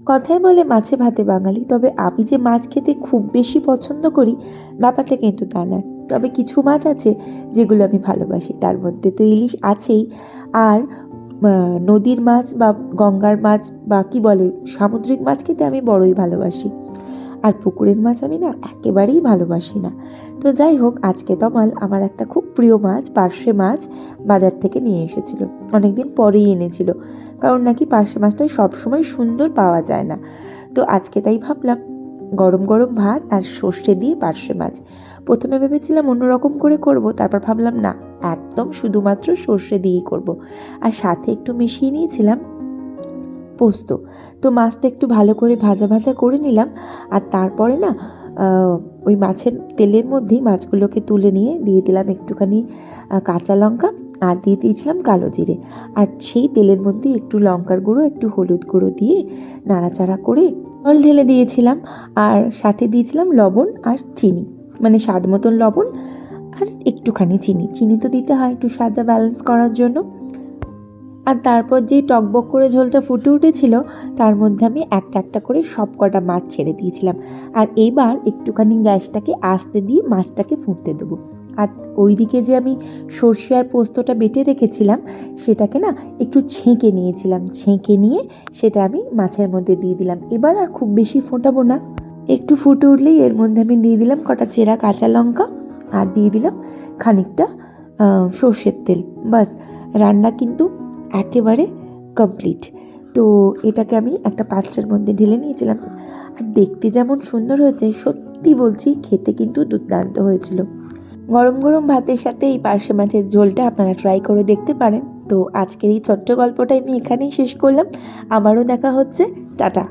কথায় বলে মাছে ভাতে বাঙালি, তবে আমি যে মাছ খেতে খুব বেশি পছন্দ করি ব্যাপারটা কিন্তু তা নয়। তবে কিছু মাছ আছে যেগুলো আমি ভালোবাসি, তার মধ্যে তো ইলিশ আছেই। আর নদীর মাছ বা গঙ্গার মাছ বা কি বলে সামুদ্রিক মাছ খেতে আমি বড়ই ভালোবাসি। আর পুকুরের মাছ আমি না একেবারেই ভালোবাসি না। তো যাই হোক, আজকে তমাল আমার একটা খুব প্রিয় মাছ পার্শে মাছ বাজার থেকে নিয়ে এসেছিল। অনেকদিন পরেই এনেছিল, কারণ নাকি পার্শে মাছটা সবসময় সুন্দর পাওয়া যায় না। তো আজকে তাই ভাবলাম গরম গরম ভাত আর সর্ষে দিয়ে পার্শে মাছ। প্রথমে ভেবেছিলাম অন্যরকম করে করব, তারপর ভাবলাম না, একদম শুধুমাত্র সর্ষে দিয়েই করব। আর সাথে একটু মিশিয়ে নিয়েছিলাম পোস্ত। তো মাছটা একটু ভালো করে ভাজা ভাজা করে নিলাম। আর তারপরে না ওই মাছের তেলের মধ্যেই মাছগুলোকে তুলে নিয়ে দিয়ে দিলাম একটুখানি কাঁচা লঙ্কা, আর দিয়ে দিয়েছিলাম কালো জিরে। আর সেই তেলের মধ্যে একটু লঙ্কার গুঁড়ো একটু হলুদ গুঁড়ো দিয়ে নাড়াচাড়া করে জল ঢেলে দিয়েছিলাম। আর সাথে দিয়েছিলাম লবণ আর চিনি, মানে স্বাদ মতন লবণ আর একটুখানি চিনি। চিনি তো দিতে হয় একটু স্বাদটা ব্যালেন্স করার জন্য। আর তারপর যেই টকবক করে ঝোলটা ফুটে উঠেছিল, তার মধ্যে আমি একটা একটা করে সব কটা মাছ ছেড়ে দিয়েছিলাম। আর এইবার একটুখানি গ্যাসটাকে আস্তে দিয়ে মাছটাকে ফুটতে দেবো। আর ওইদিকে যে আমি সর্ষে আর পোস্তটা বেটে রেখেছিলাম, সেটাকে না একটু ছেঁকে নিয়েছিলাম। ছেঁকে নিয়ে সেটা আমি মাছের মধ্যে দিয়ে দিলাম। এবার আর খুব বেশি ফোটাবো না, একটু ফুটে উঠলেই এর মধ্যে আমি দিয়ে দিলাম কটা চেরা কাঁচা লঙ্কা, আর দিয়ে দিলাম খানিকটা সর্ষের তেল। বাস, রান্না কিন্তু একেবারে কমপ্লিট। তো এটাকে আমি একটা পাত্রের মধ্যে ঢেলে নিয়েছিলাম। আর দেখতে যেমন সুন্দর হয়েছে, সত্যি বলছি খেতে কিন্তু দুর্দান্ত হয়েছিল। গরম গরম ভাতের সাথে এই পার্শে মাছের ঝোলটা আপনারা ট্রাই করে দেখতে পারেন। তো আজকের এই ছোট্ট গল্পটা আমি এখানেই শেষ করলাম। আবারও দেখা হচ্ছে। টাটা।